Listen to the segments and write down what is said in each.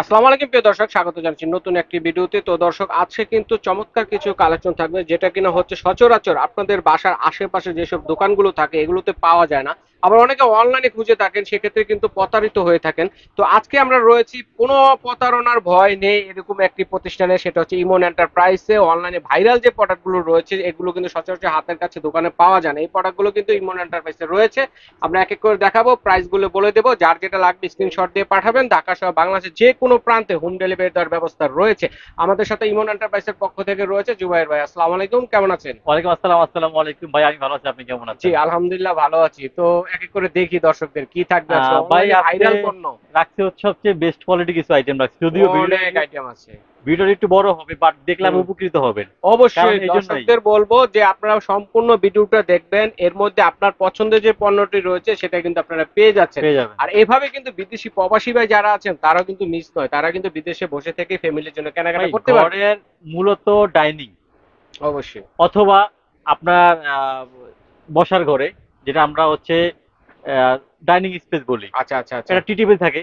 আসসালামু আলাইকুম প্রিয় দর্শক, স্বাগত জানাচ্ছি নতুন একটি ভিডিওতে। তো দর্শক, আজকে কিন্তু চমৎকার কিছু কালেকশন থাকবে, যেটা কিনা হচ্ছে সচরাচর আপনাদের বাসার আশেপাশে যেসব দোকানগুলো থাকে এগুলোতে পাওয়া যায় না। আবার অনেকে অনলাইনে খুঁজে থাকেন, সেক্ষেত্রে কিন্তু প্রতারিত হয়ে থাকেন। তো আজকে আমরা রয়েছি কোনো প্রতারণার ভয় নেই এরকম একটি প্রতিষ্ঠানে, সেটা হচ্ছে ইমন এন্টারপ্রাইজে। অনলাইনে ভাইরাল যে প্রোডাক্টগুলো রয়েছে এগুলো কিন্তু সচরাচর হাতের কাছে দোকানে পাওয়া যায় না। এই প্রোডাক্টগুলো কিন্তু ইমন এন্টারপ্রাইজে রয়েছে। আমরা এক এক করে দেখাবো, প্রাইসগুলো বলে দেবো, যার যেটা লাগবে স্ক্রিনশট দিয়ে পাঠাবেন। ঢাকা সহ বাংলাদেশের যে কোনো প্রান্তে হোম ডেলিভারি দেওয়ার ব্যবস্থা রয়েছে। আমাদের সাথে ইমন এন্টারপ্রাইজের পক্ষ থেকে রয়েছে জুবাইর ভাই। আসসালামু আলাইকুম, কেমন আছেন? ওয়ালাইকুম আসসালাম। আসসালামু আলাইকুম ভাই, আমি ভালো আছি। আপনি কেমন জি আছেন? আলহামদুলিল্লাহ ভালো আছি। তো এক এক করে দেখি দর্শকদের কি থাকবে আজকে ভাই অনলাইনে আজকে ভাইরাল পণ্য। রাখছি হচ্ছে সবচেয়ে বেস্ট কোয়ালিটি কিছু আইটেম রাখছি, যদিও অনেক আইটেম আছে। ভিডিওটা একটু বড় হবে, বাট দেখলে আপনি হুম। উপকৃত হবেন। কারণ অবশ্যই এই জন্যই দর্শকদের বলবো যে আপনারা সম্পূর্ণ ভিডিওটা দেখবেন, এর মধ্যে আপনার পছন্দের যে পণ্যটি রয়েছে সেটা কিন্তু আপনারা পেয়ে যাচ্ছেন। পেয়ে যাবেন। আর এভাবে কিন্তু বিদেশি প্রবাসী ভাই যারা আছেন তারাও কিন্তু মিস নয়, তারা কিন্তু বিদেশে বসে থেকে ফ্যামিলির জন্য কেনাকাটা ভাই করতে পারবে। ঘরের মূলত ডাইনিং অবশ্যই। অথবা আপনার বসার ঘরে, যেটা আমরা হচ্ছে ডাইনিং স্পেস বলি, আচ্ছা আচ্ছা আচ্ছা। একটা টি টেবিল থাকে।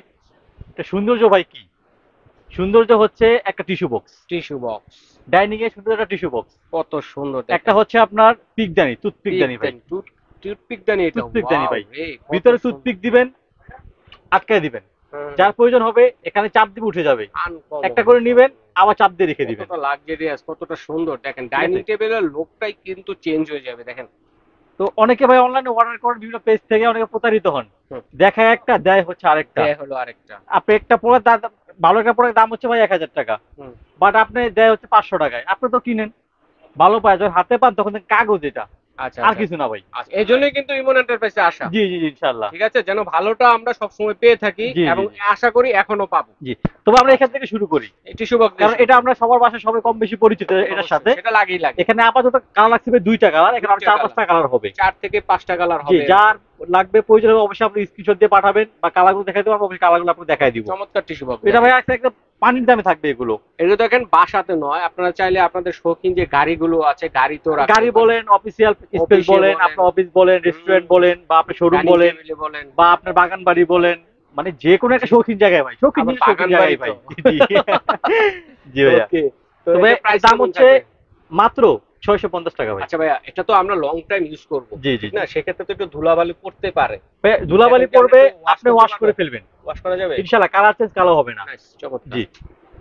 এটা সৌন্দর্য ভাই কি? সৌন্দর্য হচ্ছে একটা tissue box. Tissue box. Dining এর সুন্দর একটা টিস্যু বক্স। কত সুন্দর একটা দেখেন। হচ্ছে আপনার পিকদানি, পিক টুথপিকদানি ভাই। দানি, টুথপিক দানি, এটা টুথপিকদানি ওয়াও ভাই, রে, কত ভিতরে সুন্দর। টুথপিক দিবেন, আটকায় দিবেন। হুম। যার প্রয়োজন হবে এখানে চাপ দিবে, উঠে যাবে। একটা আনকমন। করে নিবেন, আবার চাপ দিয়ে রেখে দিবেন। কতটা লাক্সারিয়াস, কতটা সুন্দর দেখেন। ঠিক ডাইনিং আছে। টেবিলের লোকটাই কিন্তু চেঞ্জ হয়ে যাবে দেখেন। তো অনেকে ভাই অনলাইনে অর্ডার করেন, বিভিন্ন পেজ থেকে অনেকে প্রতারিত হন। হুম। দেখায় একটা, দেয় হচ্ছে আরেকটা। দেয়া হলো আরেকটা। আপনি একটা প্রোডাক্ট, ভালো একটা প্রোডাক্ট দাম হচ্ছে ভাই ১,০০০ টাকা, হুম। বাট আপনি দেয় হচ্ছে ৫০০ টাকায়। আপনি তো কিনেন, ভালো পায় যখন হাতে পান তখন দেখেন কাগজ এটা, আচ্ছা আর আচ্ছা কিছু আচ্ছা। না ভাই। আচ্ছা, এই জন্যই কিন্তু ইমন এন্টারপ্রাইজে আসা। জি জি জি, ইনশাল্লাহ। ঠিক আছে, যেন ভালোটা আমরা সবসময় পেয়ে থাকি জি জি এবং জি আশা করি এখনো পাবো। জি। তবে আমরা এখান আচ্ছা, থেকে শুরু করি, এই টিস্যু বক্স দিয়ে কারণ শুরু এটা করি। আমরা সবার বাসায় সবাই কম বেশি পরিচিত এটার অবশ্যই, সাথে। সেটা লাগেই লাগে। এখানে আপাতত কালার লাগছে ভাই ২টা কালার, এখানে আরো দুইটা চার কালার, পাঁচটা কালার হবে। 4 থেকে 5টা কালার জি, হবে যার এরকম। লাগবে প্রয়োজন হবে অবশ্যই আপনি স্ক্রিনশট দিয়ে পাঠাবেন, বা কালারগুলো দেখাইতে পারবো, অবশ্যই কালারগুলো আপনাকে দেখাই দিব। চমৎকার টিস্যু বক্স এটা ভাই দেখেন। আজকে একদম পানির দামে থাকবে এগুলো। এটা দেখেন বাসাতে নয়, আপনারা চাইলে আপনাদের শৌখিন যে গাড়িগুলো আছে গাড়িতেও রাখতে গাড়ি পারেন। বলেন, অফিসিয়াল স্পেস অফিসে বলেন, বলেন। আপনার অফিস বলেন, হুম। রেস্টুরেন্ট বলেন, বা আপনার শোরুম ডাইনিং বলেন, টেবিলে বলেন। বা আপনার বাগান বাড়ি বলেন, মানে যে কোনো একটা জি। শৌখিন জায়গায় ভাই, শৌখিন আবার জিনিস শৌখিন বাগান বাড়ি জায়গায় তো। ভাই। জি জি ভাইয়া। ওকে। তো তবে এটা এর প্রাইস দাম কেমন হচ্ছে থাকবে? মাত্র ৬৫০ টাকা ভাই। আচ্ছা ভাইয়া, এটা তো আমরা লং টাইম ইউজ করব, জি জি ঠিক জি। না? সেক্ষেত্রে তো একটু ধুলাবালি পড়তে পারে। ভাইয়া এখন ধুলাবালি কি আমরা পড়বে, একটু ওয়াশ আপনি করতে ওয়াশ পারবো? করে ফেলবেন, ওয়াশ করা যাবে? ইনশাল্লাহ কালার চেঞ্জ কালো হবে না। নাইস, চমৎকার। জি।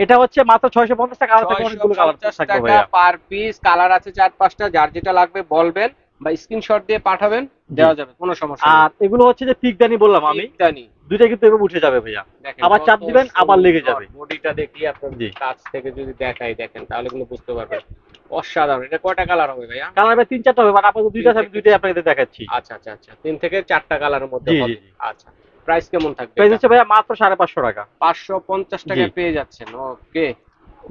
এটা হচ্ছে মাত্র ৬৫০ টাকা, কালার থাকবে অনেকগুলো কালার ৬৫০ থাকবে টাকা ভাইয়া। পার পিস, কালার আছে ৪-৫টা। যার যেটা লাগবে বলবেন বা স্ক্রিনশট দিয়ে পাঠাবেন, জি। দেওয়া যাবে, কোনো সমস্যা নেই। আর এগুলো হচ্ছে যে পিকদানি বললাম আমি, পিকদানি। দুইটা কিন্তু এভাবে উঠে যাবে ভাইয়া। দেখেন আবার কত চাপ দিবেন, আবার লেগে সুন্দর। যাবে। বডিটা দেখি আপনার জি। কাছ থেকে যদি দেখাই দেখেন তাহলে কিন্তু বুঝতে পারবেন। অসাধারণ। এটা কয়টা কালার হবে ভাইয়া? কালার ভাই ৩-৪টা হবে, মানে আপাতত 3 দুইটা আছে, আমি থেকে দুইটাই আপনাকে দেখাচ্ছি। আচ্ছা আচ্ছা আচ্ছা, ৩ থেকে ৪টা কালারের মধ্যে জি জি হবে। জি। আচ্ছা। প্রাইস কেমন থাকবে প্রাইস এটা? হচ্ছে ভাইয়া মাত্র ৫৫০ টাকা। ৫৫০ জি। টাকায় পেয়ে যাচ্ছেন। ওকে।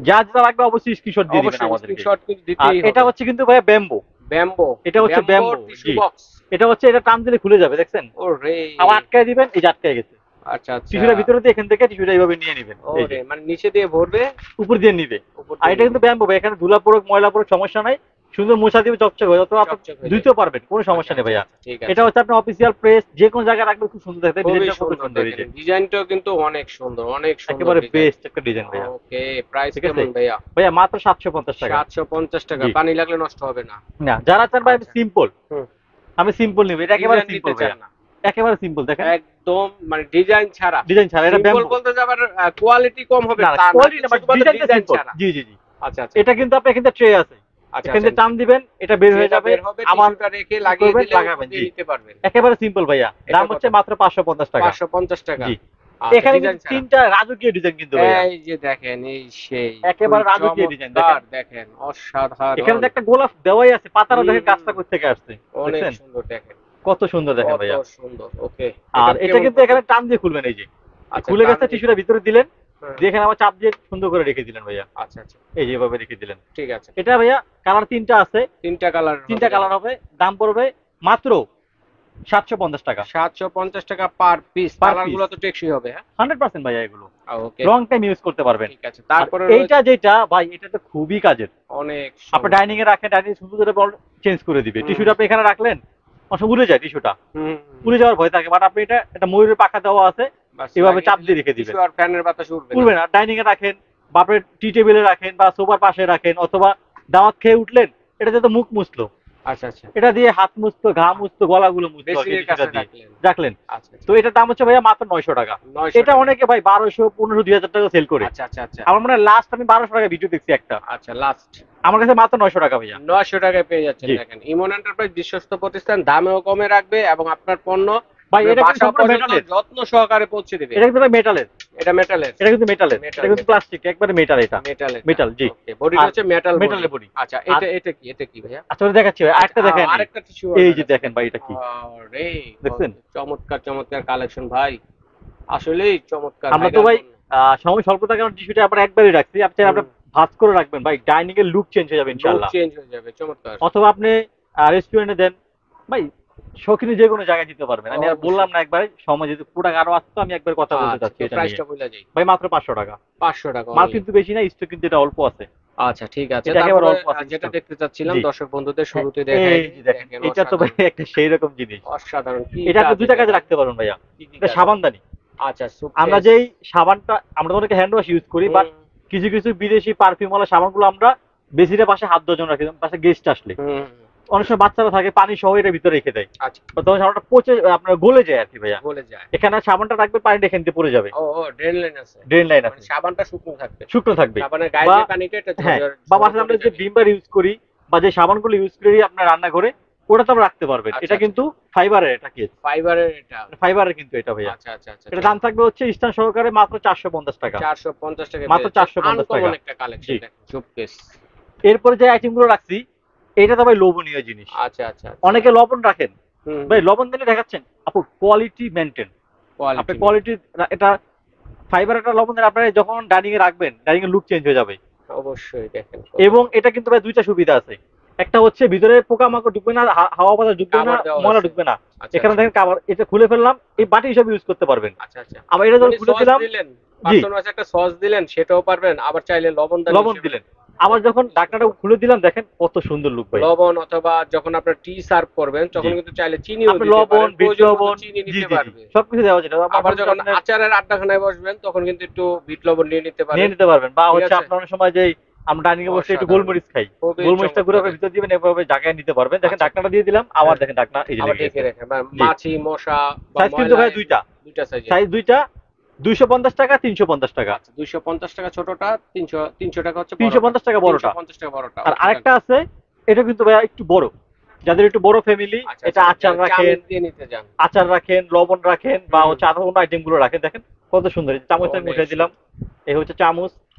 যা যেটা লাগবে অবশ্যই স্ক্রিনশট দিয়ে দিবেন অবশ্যই আমাদেরকে। স্ক্রিনশট কিন্তু আর দিতেই এটা হবে। হচ্ছে কিন্তু ভাইয়া ব্যাম্বো। ব্যাম্বো। এটা হচ্ছে ব্যাম্বোর ব্যাম্বো। টিস্যু জি। বক্স। এটা হচ্ছে, এটা টান দিলে খুলে যাবে, দেখছেন? ওরে। আবার আটকায় দিবেন, এই যে আটকায় গেছে। আচ্ছা আচ্ছা। টিস্যুটা ভিতরে দিয়ে এখান থেকে টিস্যুটা এইভাবে নিয়ে নিবেন। এই যে ওরে, মানে নিচে দিয়ে ভরবে, উপর দিয়ে নিবে। উপর আর দিয়ে এটা নিবে। কিন্তু ব্যাম্বো ভাই, এখানে ধুলা পড়ুক, ময়লা পড়ুক, সমস্যা নাই। সুন্দর মোছা দিবে, চকচক হয়ে যাবে, আপনি চকচক হয়ে যাবে। ধুইতেও পারবেন, কোনো আচ্ছা সমস্যা নেই আচ্ছা ভাইয়া। আচ্ছা, ঠিক এটা আছে। হচ্ছে আপনার অফিসিয়াল প্রেস, যে কোনো জায়গায় রাখলে খুব সুন্দর দেখতে, খুবই ডিজাইনটা কত সুন্দর সুন্দর এই দেখেন, যে। ডিজাইনটাও কিন্তু অনেক সুন্দর, অনেক সুন্দর একেবারে ডিজাইন। বেস্ট একটা ডিজাইন ভাইয়া। ওকে। প্রাইস ঠিক আছে কেমন ভাইয়া? ভাইয়া, মাত্র ৭৫০ টাকা। ৭৫০ টাকা। জি। পানি লাগলে নষ্ট হবে না। না, যারা চান ভাই আমি আচ্ছা। সিম্পল, হুম। আমি সিম্পল নিব, এটা একেবারে ডিজাইন সিম্পল দিতে চান ভাইয়া। না। একেবারে সিম্পল দেখেন। একদম মানে ডিজাইন ছাড়া। ডিজাইন ছাড়া, এটা সিম্পল ব্যাম্বো। বলতে যে আবার কোয়ালিটি কম হবে না না, তা না, কোয়ালিটি না, কিন্তু বাট শুধুমাত্র ডিজাইনটা ডিজাইন সিম্পল। ছাড়া। জি জি জি। আচ্ছা আচ্ছা। এটা কিন্তু আপনার এখানে ট্রে আছে, আচ্ছা এখান আচ্ছা। থেকে টান দিবেন, এটা বের হয়ে যেটা যাবে। বের হবে আবার টিস্যুটা রেখে কি লাগিয়ে করবেন, দিলে উপর লাগাবেন। দিয়ে জি। নিতে পারবেন। একেবারে সিম্পল ভাইয়া, এটা দাম কত? হচ্ছে মাত্র ৫৫০ টাকা। ৫৫০ টাকা। জি। আচ্ছা, এখানে ডিজাইন কিন্তু ছাড়া। তিনটা রাজকীয় ডিজাইন কিন্তু ভাইয়া, এই যে দেখেন, এই সেই খুবই একেবারে রাজকীয় ডিজাইন চমৎকার দেখেন। দেখেন, এখানে অসাধারণ। যে একটা গোলাপ দেওয়াই আছে, পাতাটা হুম দেখেন হুম গাছটা হুম। কোথা থেকে আসছে, অনেক দেখছেন? সুন্দর দেখেন। কত সুন্দর দেখেন কত ভাইয়া। সুন্দর। ওকে। আর এটার এটা কেমন কিন্তু পড়বে? এখানে টান দিয়ে খুলবেন, এই যে আচ্ছা, খুলে টান গেছে, দিয়ে। টিস্যুটা ভিতরে দিলেন, হ্যাঁ। দিয়ে এখানে আবার চাপ দিয়ে সুন্দর করে রেখে দিলেন ভাইয়া। আচ্ছা আচ্ছা। এই যে এভাবে রেখে দিলেন। ঠিক আছে। এটা ভাইয়া কালার তিনটা আছে, 3টা কালার হবে তিনটা কালার দেখেন। হবে, দাম পড়বে মাত্র ৭৫০ টাকা ৭৫০ টাকা per piece. Per colour piece. গুলো তো টেকসই হবে, হ্যাঁ? 100% ভাইয়া, এগুলো ওকে। লং টাইম ইউজ করতে পারবেন। ঠিক আছে। আর তারপরে এইটা রয়েছে যেটা ভাই, এটা তো খুবই কাজের। অনেক আপনি সুন্দর। ডাইনিং এ রাখেন, ডাইনিং সুন্দর করে বল চেঞ্জ করে দিবে। হুম। টিস্যুটা আপনি এখানে রাখলেন, অনেক সময় উড়ে যায় টিস্যুটা, হুম, উড়ে যাওয়ার ভয় থাকে, বাট আপনি এটা একটা ময়ূরের পাখা দেওয়া আছে, বাস এভাবে লাগিয়ে চাপ দিলে দিয়ে রেখে দিবেন, টিস্যু আর ফ্যানের বাতাস উঠবে না। উড়বে না। ডাইনিং এ রাখেন বা আপনার টি টেবিলে রাখেন বা সোফার পাশে রাখেন, অথবা দাওয়াত খেয়ে উঠলেন, এটাতে তো মুখ মুছলো, আচ্ছা, আচ্ছা। এটা দিয়ে হাত মুছতো, ঘা মুছতো, গলাগুলো মুছতো আর কি বেসিনের টিস্যুটা কাছে দিয়ে রাখলেন। রাখলেন। আচ্ছা, আচ্ছা। তো এটার দাম হচ্ছে ভাইয়া মাত্র 900 টাকা। 900 এটা টাকা। অনেকে ভাই 1200, 1500, 2000 টাকা সেল করে। আচ্ছা, আচ্ছা, আচ্ছা। আমার মনে হয় লাস্ট আমি 1200 টাকা ভিডিও দেখছি একটা, আচ্ছা, লাস্ট আমার কাছে মাত্র 900 টাকা ভাইয়া। 900 টাকায় পেয়ে যাচ্ছেন। জি দেখেন, ইমন এন্টারপ্রাইজ বিশ্বস্ত প্রতিষ্ঠান, দামেও কমে রাখবে এবং আপনার পণ্য ভাই, আপনার এটা কিন্তু বাসা সম্পূর্ণ পর্যন্ত মেটালের, যত্ন সহকারে পৌঁছে দিবে। এটা কিন্তু ভাই মেটালের, এটা মেটালের। এটা কিন্তু মেটালের, মেটাল, এটা কিন্তু মেটাল। প্লাস্টিক, একবারে মেটাল এটা, মেটাল এটা। মেটাল। জি। ওকে, বডিটা আর হচ্ছে মেটাল বডি। মেটালের বডি। আচ্ছা, আর এটা কি ভাইয়া? আচ্ছা ওটা দেখাচ্ছি ভাই, আচ্ছা, আরেকটা দেখেন, আরেকটা টিস্যু এই হোল্ডার যে আছে দেখেন ভাই দেখেন। এটা কি আরে কত দেখছেন। চমৎকার চমৎকার কালেকশন ভাই। আসলেই চমৎকার আমরা তো ভাইরাল ভাই পণ্য। সময় স্বল্পতার কারণে টিস্যুটা আমরা একবারই রাখছি, আপনি চাইলে হুম, আপনি ভাঁজ করে রাখবেন ভাই, ডাইনিং এর লুক চেঞ্জ হয়ে যাবে লুক ইনশাআল্লাহ। চেঞ্জ হয়ে যাবে। চমৎকার। অথবা আপনি রেস্টুরেন্টে দেন ভাই, শৌখিনী যে কোনো জায়গায় দিতে পারবেন। আমি আর বললাম অবশ্যই। না একবারে, সময় যেহেতু প্রোডাক্ট আরো আসতো, আমি একবার কথা বলতে আচ্ছা, চাচ্ছি তো এটা নিয়ে। প্রাইসটা বইলা যাই। ভাই মাত্র 500 টাকা। 500 টাকা মাল অনলি। কিন্তু বেশি না, স্টক কিন্তু এটা অল্প আছে, আচ্ছা, ঠিক আছে। এটা একেবারে তারপরে অল্প আছে যেটা স্টক। দেখতে চাচ্ছিলাম জি। দর্শক বন্ধুদের হ্যাঁ, শুরুতে দেখাই এই দিই। যে দেখেন, দেখেন এটা তো ভাই অসাধারণ। একটা সেই রকম জিনিস। অসাধারণ কি এটা আপনি কাজ দুইটা এটা কাজে ভাই? রাখতে পারবেন ভাইয়া। কি, কি এটা কাজ? সাবানদানি। আচ্ছা, আমরা সুটকেস। যেই সাবানটা, আমরা তো অনেকে হ্যান্ড ওয়াশ ইউজ করি, বাট হুম, কিছু কিছু বিদেশি পারফিউম ওয়ালা সাবানগুলো আমরা বেশিটা পাশে হাত ধোয়ার জন্য রাখি, পাশে গেস্ট আসলে হুম। অনেক সময় বাচ্চারা থাকে, পানি সহ এটা ভিতরে রেখে দেয়, আচ্ছা, তখন সাবানটা পচে আপনার গলে যায় আর কি ভাইয়া। গলে যায়। এখানে সাবানটা রাখবে, পানিটা এখান দিয়ে পড়ে যাবে, ও, ও ড্রেন লাইন আছে। ড্রেন লাইন মানে আছে, সাবানটা শুকনো থাকবে। শুকনো থাকবে। সাবানের গায়ে বা যে পানিটা এটা হ্যাঁ, ঝরে বা ঝরে বাসায় পড়ে আমরা যে যাবে। ভিমবার ইউজ করি বা যে সাবানগুলো ইউজ করি আপনার রান্নাঘরে, ওটা তো আমরা রাখতে পারবেন। আচ্ছা, এটা আচ্ছা। কিন্তু ফাইবারের, এটা কেস ফাইবারের এটা। ফাইবারের কিন্তু এটা ভাইয়া। আচ্ছা, আচ্ছা, আচ্ছা। এটা দাম থাকবে হচ্ছে স্ট্যান্ড সহকারে মাত্র 450 টাকা। 450 টাকায় মাত্র পেয়ে যাচ্ছেন। 450 আনকমন টাকা। একটা কালেকশন জি। দেখেন, সুটকেস। এরপরে যে আইটেমগুলো রাখছি, এটা তো ভাই লোভনীয় জিনিস। আচ্ছা, আচ্ছা, আচ্ছা। অনেকে লবণ রাখেন, হুম, ভাই লবণ দিলে দেখাচ্ছেন আপু কোয়ালিটি মেনটেন, আপনি কোয়ালিটি নেই। কোয়ালিটি, এটা ফাইবার একটা লবণ দিলে আপনার যখন ডাইনিং এ রাখবেন, ডাইনিং এর লুক চেঞ্জ হয়ে যাবে। অবশ্যই দেখেন কত এবং এটা কিন্তু ভাই দুইটা সুবিধা আছে, একটা হচ্ছে ভিতরে পোকামাকড় ঢুকবে না, হাওয়া বাতাস ঢুকবে না, কাভার দেওয়া ময়লা আছে। ঢুকবে না। আচ্ছা, এখানে আচ্ছা। দেখেন কাভার, এটা খুলে ফেললাম, এই বাটি হিসেবে ইউজ করতে পারবেন। আচ্ছা, আচ্ছা। আবার এটা যখন মানে খুলে সস দিলাম, দিলেন, জি, পার্সোনাল একটা সস দিলেন সেটাও পারবেন। আবার চাইলে লবণদানি লবণ হিসেবে দিলেন, আবার যখন ঢাকনাটা খুলে দিলাম, দেখেন কত সুন্দর লুক ভাই। লবণ, অথবা যখন আপনার টি সার্ভ করবেন জি, তখন কিন্তু চাইলে চিনিও আপনি দিতে লবণ, পারেন। বিট প্রয়োজন মতো লবণ, চিনি জি নিতে জি জি, পারবে। সবকিছু দেওয়া যায়। আবার যখন আপনার আচারের আড্ডাখানায় বসবেন তখন কিন্তু একটু বিট লবণ নিয়ে নিতে নিয়ে পারেন। নিতে পারবেন, বা ঠিক হচ্ছে আছে? আপনার অনেক সময় যে আমরা ডাইনিং এ বসে একটু অসাধারণ। গোলমরিচ খাই, খুবই গোলমরিচটা ঘুরে চমৎকার আপনার দেখেন। ভিতর দিবেন, এভাবে জায়গায় নিতে পারবেন। দেখেন আচ্ছা। ঢাকনাটা দিয়ে দিলাম, আবার হ্যাঁ। দেখেন ঢাকনা এই যে আবার লেগে ঢেকে গেছে। রেখে বা জি, মাছি, মশা বা সাইজ কিন্তু ময়লা ভাই দুইটা, দুইটা সাইজে। সাইজ দুইটা, 250 টাকা, 350 টাকা। আচ্ছা, 250 টাকা ছোটটা, 300 টাকা হচ্ছে বড়টা। 350 টাকা বড়টা। 350 টাকা বড়টা। আর ওকে, ডান। আরেকটা আছে, এটা কিন্তু ভাইয়া একটু বড়, যাদের একটু বড় ফ্যামিলি, আচ্ছা, এটা আচ্ছা। আচার যারা রাখেন, চামিচ দিয়ে নিতে যান। আচার রাখেন, লবণ রাখেন, বা হুম। হচ্ছে আরো অন্য আইটেম গুলো রাখেন। দেখেন কত সুন্দর, এই যে চামচটা আমি অনেক উঠে দিলাম, এই হচ্ছে চামচ,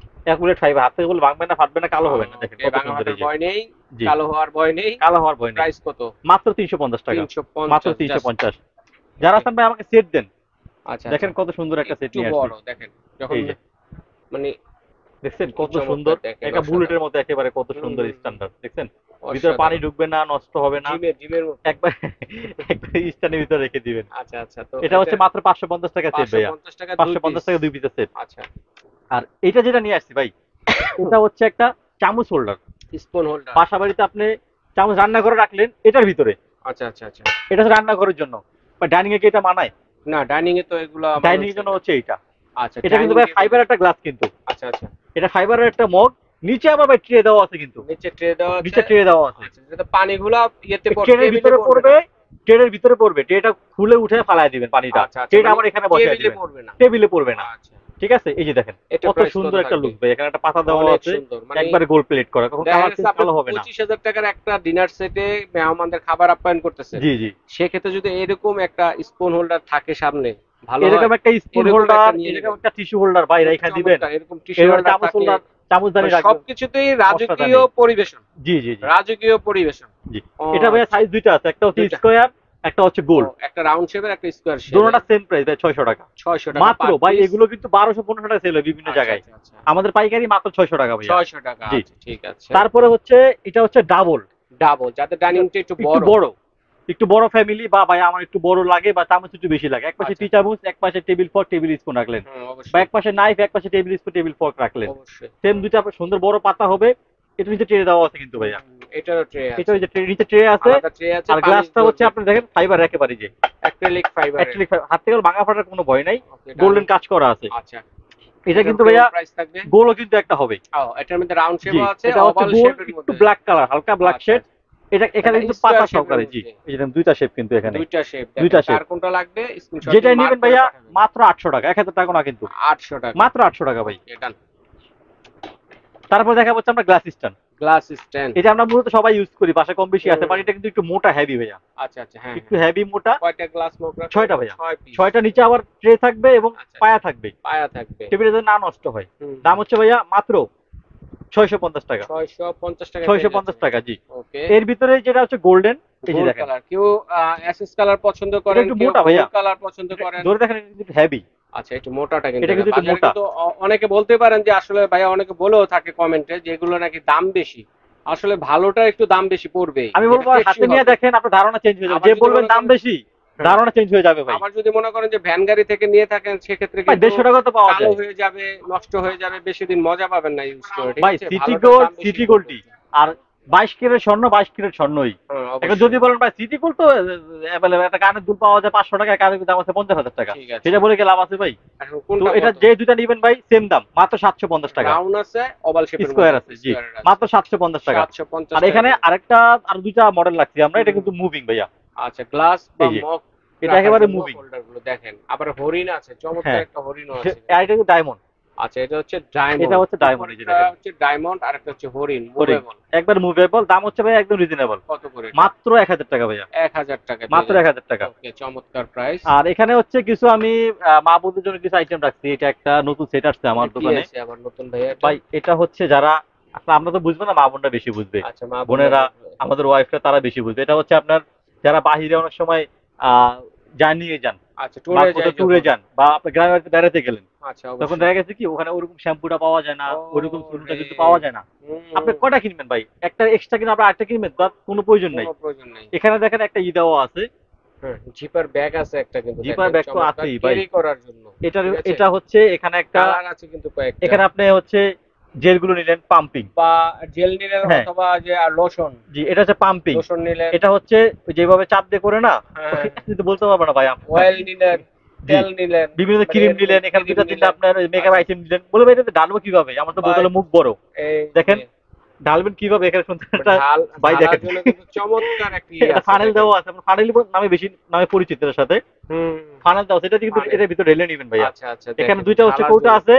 অ্যাকুরেট ফাইবার, হাতে বলে ভাঙবে না, ফাটবে না, কালো হবে না। দেখেন ওকে, কত ভাঙা সুন্দর, ফাটার এই যে। ভয় নেই, জি, কালো হওয়ার ভয় নেই। কালো হওয়ার ভয় নেই। প্রাইস কত? মাত্র 350 টাকা। মাত্র 350 জাস্ট। 350। যারা আছেন ভাই আমাকে সেট দেন। আচ্ছা, আচ্ছা। দেখেন কত সুন্দর একটা সেট একটু নিয়ে আসছি। বড় দেখেন। যখন এই যে মানে দেখছেন কি কত সুন্দর, চমৎকার দেখেন, একটা বুলেটের অসাধারণ। মতো একেবারে, কত হুম, সুন্দর হুম, হুম। স্ট্যান্ডার্ড দেখছেন। ভিতরে পানি অসাধারণ। ঢুকবে না, নষ্ট হবে না, ডিমের মতো। একবার একবার স্ট্যান্ডের ভিতরে রেখে দিবেন। আচ্ছা, আচ্ছা। তো এটা হচ্ছে মাত্র 550 টাকা সেট ভাইয়া, 550 টাকা 2 পিস। 550 টাকা 2 পিসের সেট। আচ্ছা। আর এটা যেটা নিয়ে আসছি ভাই, এটা হচ্ছে একটা চামচ হোল্ডার। Spoon holder. বাসা বাড়িতে আপনি চামচ রান্না করে রাখলেন এটার ভিতরে, আচ্ছা, আচ্ছা, আচ্ছা। এটা হচ্ছে রান্নাঘরের জন্য, বা ডাইনিং এ কি এটা মানায়? না, ডাইনিং এ তো এগুলা ডাইনিং মানুষ এর জন্য হচ্ছে এইটা। আচ্ছা, এটা কিন্তু ডাইনিং ভাই টেবিল। ফাইবার একটা গ্লাস কিন্তু, আচ্ছা, আচ্ছা। এটা ফাইবারের একটা মগ, নিচে আবার ভাই ট্রে দেওয়া আছে কিন্তু, নিচে ট্রে দেওয়া আছে। নিচে ট্রে দেওয়া আছে। আচ্ছা, যাতে পানিগুলা ইয়েতে ট্রেনের টেবিলে ভিতরে পড়বে পড়বে, না। ট্রেনের ভিতরে পড়বে, ট্রেটা খুলে উঠে ফালায় দিবেন পানিটা, আচ্ছা, আচ্ছা। ট্রেটা মানে আবার এখানে বসায় টেবিলে দিবেন, পড়বে না। টেবিলে পড়বে না। আচ্ছা। ঠিক আছে, এই যে দেখেন এটা কত প্রাইস কত সুন্দর একটা থাকবে? লুক ভাই, এখানে একটা পাতা দেওয়া অনেক আছে, সুন্দর। মানে একবারে গোল্ড প্লেট করা, কখন দেখা কালার যাচ্ছে চেঞ্জ আপনি কালো হবে না। 25,000 টাকার একটা ডিনার সেটে মেহমানদের খাবার আপ্যায়ন করতেছেন। জি জি, সেক্ষেত্রে যদি এরকম একটা স্পুন হোল্ডার থাকে সামনে, ভালো হয়। এরকম একটা স্পুন এরকম হোল্ডার, একটা নিয়ে এরকম নেবেন। একটা টিস্যু হোল্ডার ভাই খুব রেখা দিবেন, চমৎকার। এরকম টিস্যু এরকম হোল্ডার চামচ থাকলে হোল্ডার, চামচদানি মানে রাখবেন, সবকিছুতেই মশলাদানি। রাজকীয় পরিবেশন। জি জি জি রাজকীয় পরিবেশন। জি। ও এটা ভাইয়া আচ্ছা। সাইজ দুইটা আছে, একটা হচ্ছে ২ টা। স্কোয়ার, একটা হচ্ছে ও, গোল, একটা রাউন্ড শেপের, একটা স্কয়ার শেপের। দুটোটা সেম প্রাইস ভাই, 600 টাকা ৬০০ টাকা মাত্র পার ভাই। পিস। এগুলো কিন্তু 1200-1500 টাকা সেল হয় বিভিন্ন আচ্ছা, জায়গায়, আচ্ছা, আচ্ছা। আমাদের পাইকারি মাত্র 600 টাকা ভাইয়া। ৬০০ টাকা। জি। আচ্ছা, ঠিক আছে। তারপরে হচ্ছে এটা হচ্ছে ডাবল, ডাবল, যাতে ডাইনিংটা একটু একটু বড়। বড়, একটু বড় ফ্যামিলি, বা ভাই আমার একটু বড় লাগে, বা চামচ একটু বেশি লাগে, এক পাশে আচ্ছা। টি চামচ, এক পাশে টেবিল ফর্ক, টেবিল স্পুন রাখলেন, হুম, বা অবশ্যই, এক পাশে নাইফ, এক পাশে টেবিল স্পুন, টেবিল ফর্ক রাখলেন, অবশ্যই। সেম দুইটা সুন্দর বড় পাতা হবে। এটা নিচে টেনে দেওয়া আছে কিন্তু ভাইয়া। এটারও ট্রে আছে, এটা ওই যে নিচে ট্রে আছে, আলাদা ট্রে আছে, আর গ্লাসটা হচ্ছে আপনি দেখেন ফাইবার একেবারে যে অ্যাক্রিলিক ফাইবার, অ্যাকচুয়ালি হাত থেকে ভাঙা ফাটার কোনো ভয় নাই, ওকে গোল্ডেন কাজ করা আছে। আচ্ছা, এটা কিন্তু ভাইয়া প্রাইস থাকবে, গোলও কিন্তু একটা হবে। ও এটার মধ্যে রাউন্ড জি, শেপও আছে, এটা হচ্ছে ওভাল গোল শেপের একটু মধ্যে, ব্ল্যাক কালার, হালকা ব্ল্যাক আচ্ছা, শেড। এটা এখানে এটা কিন্তু স্কয়ার পাতা শেপের সহকারে, জি মধ্যে, এই যে দুইটা শেপ কিন্তু এখানে, দুইটা শেপ, দুইটা শেপ। আর কোনটা লাগবে স্ক্রিনশট যেটাই নেবেন ভাইয়া মাত্র 800 টাকা, 1000 টাকা না কিন্তু, 800 টাকা, মাত্র 800 টাকা ভাই। এটা তারপর দেখা হচ্ছে আমরা গ্লাস স্ট্যান্ড। গ্লাস স্ট্যান্ড, এটা আমরা মূলত সবাই ইউজ করি, বাসা কম বেশি আছে, হুম। বাট এটা কিন্তু একটু মোটা হেভি ভাইয়া, আচ্ছা আচ্ছা, হ্যাঁ একটু হেভি মোটা। কয়টা গ্লাস মুখ রাখা? 6টা ভাইয়া, 6 পিস, 6টা নিচে আবার ট্রে থাকবে এবং আচ্ছা, পায়া থাকবে, পায়া থাকবে, টেবিলে যেন না নষ্ট হয়। হুম। দাম হচ্ছে ভাইয়া মাত্র 650 টাকা, 650 টাকা, 650 টাকা জি। ওকে। এর ভিতরে যেটা হচ্ছে গোল্ডেন, এই যে গোল্ড দেখেন কালার, কেউ অ্যাশেস কালার পছন্দ এটা করেন, একটু কেউ মোটা গোল্ড ভাইয়া, কালার পছন্দ করেন, ধরে দেখেন এটা কিন্তু হেভি। আচ্ছা একটু মোটাটা কিন্তু, এটা কিন্তু একটু বাজারে মোটা। কিন্তু অনেকে বলতে পারেন যে আসলে ভাইয়া, অনেকে বলেও থাকে কমেন্টে যে এগুলো নাকি দাম বেশি, আসলে ভালোটা একটু দাম বেশি পড়বে, আমি বলবো হাতে নিয়ে দেখেন, আপনার ধারণা চেঞ্জ হয়ে যাবে। আবার যে যদি বলবেন মনে দাম করেন- বেশি, ধারণা চেঞ্জ হয়ে যাবে ভাই। আবার যদি মনে করেন যে ভ্যান গাড়ি থেকে নিয়ে থাকেন, সেক্ষেত্রে ভাই কিন্তু 150 টাকা তো পাওয়া কালো যায় হয়ে যাবে, নষ্ট হয়ে যাবে, বেশি দিন মজা পাবেন না ইউজ করে, ঠিক ভাই। আছে? সিটি ভালোটার গোল্ড, দাম বেশি সিটি পড়বে। গোল্ডই, আর 22 ক্যারেট স্বর্ণ, 22 ক্যারেট স্বর্ণই। হ্যাঁ, এখন অবশ্যই। যদি বলেন ভাই সিটি গোল্ড তো অ্যাভেলেবল, একটা কানের দুল পাওয়া যায় 500 টাকা, কানের দাম আছে 50,000 টাকা, ঠিক আছে। সেটা বলে কি লাভ আছে ভাই? এখন তো কোনটা এটা কত? যে দুইটা নেবেন ভাই সেম দাম, মাত্র 750 টাকা। রাউন্ড আছে, ওভাল শেপের স্কয়ার আছে জি, মাত্র 750 টাকা। 750 আর এখানে আরেকটা আর দুইটা মডেল রাখছি আমরা, এটা হুম। কিন্তু মুভিং ভাইয়া। আচ্ছা, গ্লাস বা এই যে, মগ, এটা একেবারে moving। হোল্ডার গুলো দেখেন, আবার হরিণ আছে, চমৎকার হ্যাঁ, একটা হরিণও আছে। আর এটা কিন্তু ডায়মন্ড। আচ্ছা, এটা হচ্ছে ডায়মন্ড, এটা হচ্ছে ডায়মন্ড, এই যে দেখেন। হচ্ছে ডায়মন্ড, আর একটা হচ্ছে হরিণ, হরিণ, মুভেবল। একবার মুভেবল। দাম হচ্ছে ভাই একদম রিজনেবল, কত করে? মাত্র 1000 টাকা ভাইয়া, 1000 টাকা, মাত্র 1000 টাকা। ওকে, চমৎকার প্রাইস। আর এখানে হচ্ছে কিছু আমি মা বোনদের জন্য কিছু আইটেম রাখছি। এটা একটা নতুন সেট আসছে আমার কি দোকানে আছে আবার নতুন ভাইয়া এটা? ভাই। এটা হচ্ছে যারা, আসলে আমরা তো বুঝবো না, মা বোনরা বেশি বুঝবে, আচ্ছা, মা বোনেরা বোনেরা। আমাদের ওয়াইফরা তারা বেশি বুঝবে। এটা হচ্ছে আপনার যারা বাহিরে অনেক সময় জার্নিয়ে যান, আচ্ছা, ট্যুরে যাই, ট্যুরে যান, বা আপনার গ্রামে বাড়িতে বেড়াতে গেলেন, আচ্ছা, তখন অবশ্যই। দেখা গেছে কি ওখানে ওরকম শ্যাম্পুটা পাওয়া যায় না, ও ওরকম চুলটা রে। কিন্তু পাওয়া যায় না। হুম, আপনি কয়টা কিনবেন ভাই? একটা এক্সট্রা কিনে আপনি আরেকটা কিনবেন, তার কোনো প্রয়োজন নাই। কোনো প্রয়োজন নাই। এখানে দেখেন একটা দেওয়া আছে, হ্যাঁ, জিপার ব্যাগ আছে একটা, কিন্তু জিপার ব্যাগ তো আছেই ভাই, ক্যারি করার জন্য। এটার ঠিক আছে? এটা হচ্ছে এখানে একটা, কালার আছে কিন্তু কয়েকটা। এখানে আপনি হচ্ছে জেলগুলো নিলেন পাম্পিং, বা জেল নিলেন, হ্যাঁ। অথবা যে আর লোশন, জি এটা হচ্ছে পাম্পিং। লোশন নিলেন, এটা হচ্ছে যেভাবে চাপ দিয়ে করে না, হ্যাঁ। কিন্তু বলতে পারবো না ভাই। অয়েল নিলেন, জি, তেল নিলেন, বিভিন্ন মানে ক্রিম এরকম নিলেন, এখানে cream দুটা তিনটা নিলেন। আপনার মেকআপ আইটেম নিলেন, বলে ভাই এটা ঢালবো কিভাবে? আমার তো ভাই, বোতলে মুখ বড়, এই দেখেন যে ঢালবেন কিভাবে? এখানে শুনতে ঢাল ভাই ঢালার দেখেন, জন্য কিন্তু চমৎকার একটা ইয়ে এটা আছে, ফানেল দেখেন। দেওয়া আছে, ফানেল নামে বেশি নামে পরিচিত এর সাথে, হুম, ফানেল দেওয়া আছে। এটা কিন্তু funnel। এটার ভিতরে ঢেলে নেবেন ভাইয়া। আচ্ছা আচ্ছা, এখানে দেখেন, দুইটা হচ্ছে ঢালার কৌটা জন্য আছে,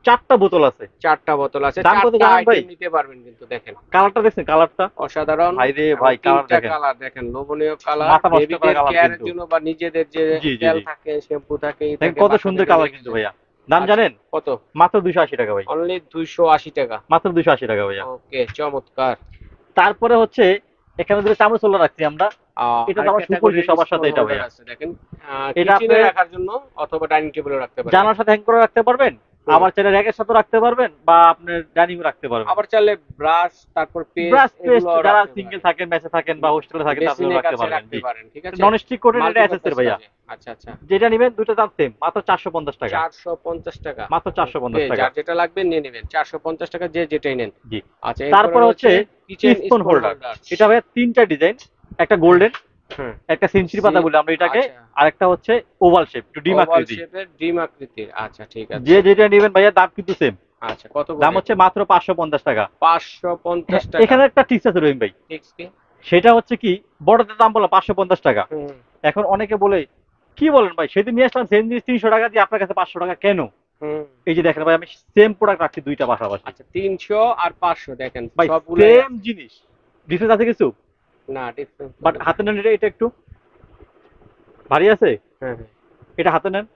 4টা বোতল আছে, 4টা বোতল আছে, দাম কত 4টা জানেন ভাই? আইটেম নিতে পারবেন কিন্তু, দেখেন কালারটা দেখছেন? কালারটা অসাধারণ ভাই রে এবং ভাই, কালার 3টা দেখেন, কালার দেখেন, লোভনীয় কালার, মাথা নষ্ট করা বেবিদের কালার কেয়ারের কিন্তু। জন্য বা নিজেদের যে জি জি তেল জি, থাকে, শ্যাম্পু থাকে, এই দেখেন থাকে, কত বাচ্চাদের সুন্দর জন্য কালার এই কিন্তু যে। ভাইয়া। দাম আচ্ছা, জানেন? কত? মাত্র 280 টাকা ভাইয়া, অনলি 280 টাকা, মাত্র 280 টাকা ভাইয়া। ওকে, চমৎকার। তারপরে হচ্ছে এখানে দুটো চামচ হোল্ডার রাখছি আমরা, এটা তো আমার সুপরিচিত সবার সাথে। এটা ভাইয়া আছে দেখেন, এটা কিচেনে আপনি রাখার জন্য অথবা ডাইনিং টেবিলে রাখতে পারেন, জানালার সাথে হ্যাং করে রাখতে পারবেন, হুম। আবার চাইলে র্যাকের সাথে রাখতে পারবেন, বা আপনার ডাইনিং রাখতে পারবেন। আবার চাইলে ব্রাশ, তারপর ব্রাশ পেস্ট, পেস্ট এগুলো যারা রাখতে সিঙ্গেল পারেন, থাকেন, মেসে থাকেন, বা হোস্টেলে থাকেন, তাদের বেসিনের রাখতে কাছে পারবেন। রাখতে জি, পারেন, ঠিক আছে? নন স্টিক কোটের এটা Multipurpose এসএসএর ভাইয়া। কাজে। আচ্ছা আচ্ছা, যেটা নেবেন দুটো দাম সেম, মাত্র 450 টাকা, 450 টাকা, মাত্র 450 ওকে, টাকা। যার যেটা লাগবে নিয়ে নেবেন, 450 টাকা, যে যেটাই নেন। জি, আচ্ছা, তারপরে হচ্ছে কিচেন স্পুন হোল্ডার। এটা ভাইয়া 3টা ডিজাইন, একটা গোল্ডেন, হুম, একটা সেঞ্চুরি পাতা বলি আমরা এটাকে, আচ্ছা। আরেকটা হচ্ছে ওভাল শেপ, একটু ডিম ওভাল আকৃতি। শেপের, ডিম আকৃতির, আচ্ছা ঠিক আছে। যে যেটা নেবেন ভাইয়া দাম কিন্তু সেম, আচ্ছা, কত করে? দাম হচ্ছে মাত্র 550 টাকা। 550 টাকা। এখানে একটা টিপস আছে রহিম ভাই, ঠিক কি? সেটা হচ্ছে কি, বড়দের দাম বলো 550 টাকা। হুম, এখন অনেকে বলে কি বলেন ভাই, সেদিন নিয়ে আসলাম সেম জিনিস 300 টাকা দিয়ে, আপনার কাছে 500 টাকা কেন? হুম, এই যে দেখেন ভাই, আমি সেম প্রোডাক্ট রাখছি দুইটা পাশাপাশি আচ্ছা, 300 আর 500 দেখেন, ভাই, সবগুলো সেম জিনিস, ডিফারেন্স আছে কিছু, না ডিফারেন্স, বাট হাতে নেন এটা একটু ভারী আছে, হ্যাঁ হ্যাঁ, এটা হাতে নেন,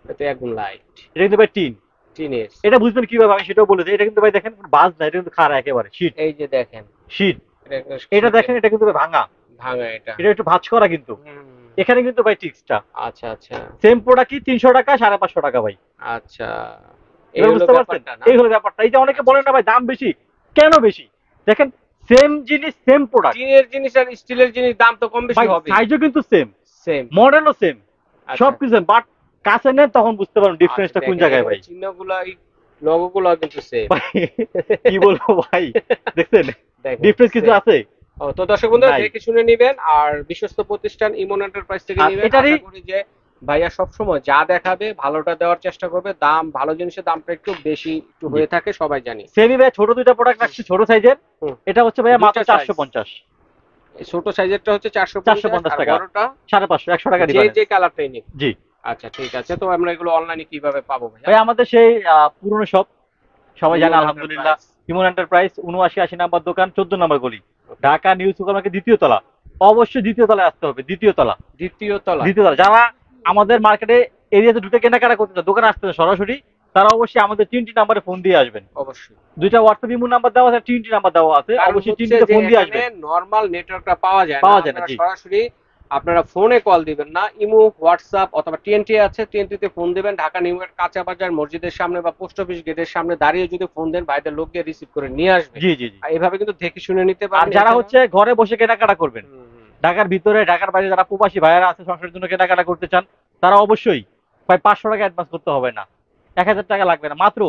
এটা একদম লাইট, এটা কিন্তু ভাই টিন। টিনেজ। এটা বুঝবেন কিভাবে আমি সেটাও বলেছি, এটা কিন্তু ভাই দেখেন বাজ না, এটা কিন্তু খাড়া একেবারে শীট এই যে দেখেন, শীট। একটা এটা দেখেন, এটা কিন্তু ভাই ভাঙা, ভাঙা এটা। এটা একটু ভাঁজ করা কিন্তু। হুম, এখানে কিন্তু ভাই টিক্সটা আচ্ছা আচ্ছা সেম প্রোডাক্ট কি 300 টাকা 550 টাকা ভাই। আচ্ছা, এই এবার হলো বুঝতে পারছেন? ব্যাপারটা না? এই হলো ব্যাপারটা। এই যে অনেকে বলেন না ভাই দাম বেশি, কেন বেশি? দেখেন সেম জিনিস সেম প্রোডাক্ট, টিনের জিনিস আর স্টিলের জিনিস দাম তো কম বেশি ভাই হবে, সাইজও কিন্তু সেম, সেম। মডেলও সেম, সবকিছু সেম, বাট কাছে নেন তখন বুঝতে পারবেন ডিফারেন্সটা কোন জায়গায় ভাই। চিহ্নগুলো লোগো গুলো কিন্তু সেম। কি বলবো ভাই, দেখছেন ডিফারেন্স কিছু আছে? ও তো দর্শক বন্ধুরা নাই। দেখে শুনে নিবেন, আর বিশ্বস্ত প্রতিষ্ঠান ইমন এন্টারপ্রাইজ থেকে আর নিবেন। এটারই আশা করি যে ভাইয়া সবসময় যা দেখাবে ভালোটা দেওয়ার চেষ্টা করবে। দাম ভালো জিনিসের দামটা একটু বেশি একটু জি হয়ে থাকে, সবাই জানি। সেমি ভাই ছোট দুইটা প্রোডাক্ট রাখছি ছোট সাইজের, হুম। এটা হচ্ছে ভাইয়া মাত্র দুইটা সাইজ, 450। এই ছোট সাইজেরটা হচ্ছে 450 450 আর টাকা, বড়টা 550, 100 টাকা যে ডিফারেন্স। যে কালারটাই নিক। জি আচ্ছা ঠিক আছে, তো আমরা এগুলো অনলাইনে কিভাবে পাবো ভাইয়া? ভাই আমাদের সেই পুরনো শপ, সবাই জানে ইমন আলহামদুলিল্লাহ, এন্টারপ্রাইজ। ইমন এন্টারপ্রাইজ 7980 নাম্বার দোকান, 14 নম্বর গলি, ঢাকা নিউ সুপার মার্কেট দ্বিতীয় তলা। অবশ্যই দ্বিতীয় তলায় আসতে হবে, দ্বিতীয় তলা। দ্বিতীয় তলা। দ্বিতীয় তলা যারা আমাদের মার্কেটে এরিয়াতে ঢুকে কেনাকাটা করতে চান, দোকানে আসতে চান সরাসরি, তারা অবশ্যই আমাদের 3টি নাম্বারে ফোন দিয়ে আসবেন। অবশ্যই। দুইটা হোয়াটসঅ্যাপ ইমো নাম্বার দেওয়া আছে, 3টি নাম্বার দেওয়া আছে, কারণ অবশ্যই হচ্ছে 3টিতে যে ফোন দিয়ে এখানে আসবেন। নরমাল নেটওয়ার্কটা পাওয়া যায় না, পাওয়া যায় না, আপনারা জি সরাসরি আপনারা ফোনে কল দিবেন না, ইমো হোয়াটসঅ্যাপ অথবা টিএনটি আছে, টিএনটিতে ফোন দিবেন। ঢাকা নিউ মার্কেট কাঁচা বাজার মসজিদের সামনে বা পোস্ট অফিস গেটের সামনে দাঁড়িয়ে যদি ফোন দেন, ভাইদের লোক গিয়ে রিসিভ করে নিয়ে আসবে। জি জি জি। আর এভাবে কিন্তু দেখে শুনে নিতে আর পারেন। যারা হচ্ছে ঘরে বসে কেনাকাটা করবেন, হুম, হুম। ঢাকার ভিতরে ঢাকার বাইরে যারা প্রবাসী ভাইয়েরা আছে সংসারের জন্য কেনাকাটা করতে চান, তারা অবশ্যই প্রায় 500 টাকা অ্যাডভান্স করতে হবে না, 1000 টাকা লাগবে না, মাত্র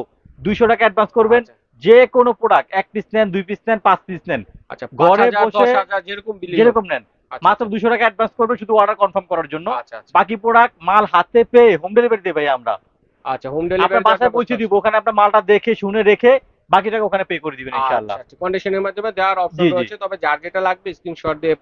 200 টাকা অ্যাডভান্স করবেন। আচ্ছা যে কোনো প্রোডাক্ট 1 পিস নেন, 2 পিস নেন, 5 পিস নেন, আচ্ছা, ঘরে 5000 বসে 10000 যেরকম বিলি হোক। যেরকম নেন, আচ্ছা মাত্র আচ্ছা 200 টাকা অ্যাডভান্স করবেন শুধু অর্ডার কনফার্ম করার জন্য। আচ্ছা আচ্ছা বাকি প্রোডাক্ট মাল হাতে পেয়ে হোম ডেলিভারি দেই ভাই আমরা। আচ্ছা, হোম আপনার ডেলিভারি বাসায় পৌঁছে দিব, ওখানে আপনার মালটা দেখে শুনে রেখে বাকি টাকা ওখানে পে করে দিবেন ইনশাআল্লাহ। আচ্ছা, কন্ডিশনের মাধ্যমে দেওয়ার অপশন জি জি। রয়েছে, তবে যার যেটা লাগবে স্ক্রিনশট দিয়ে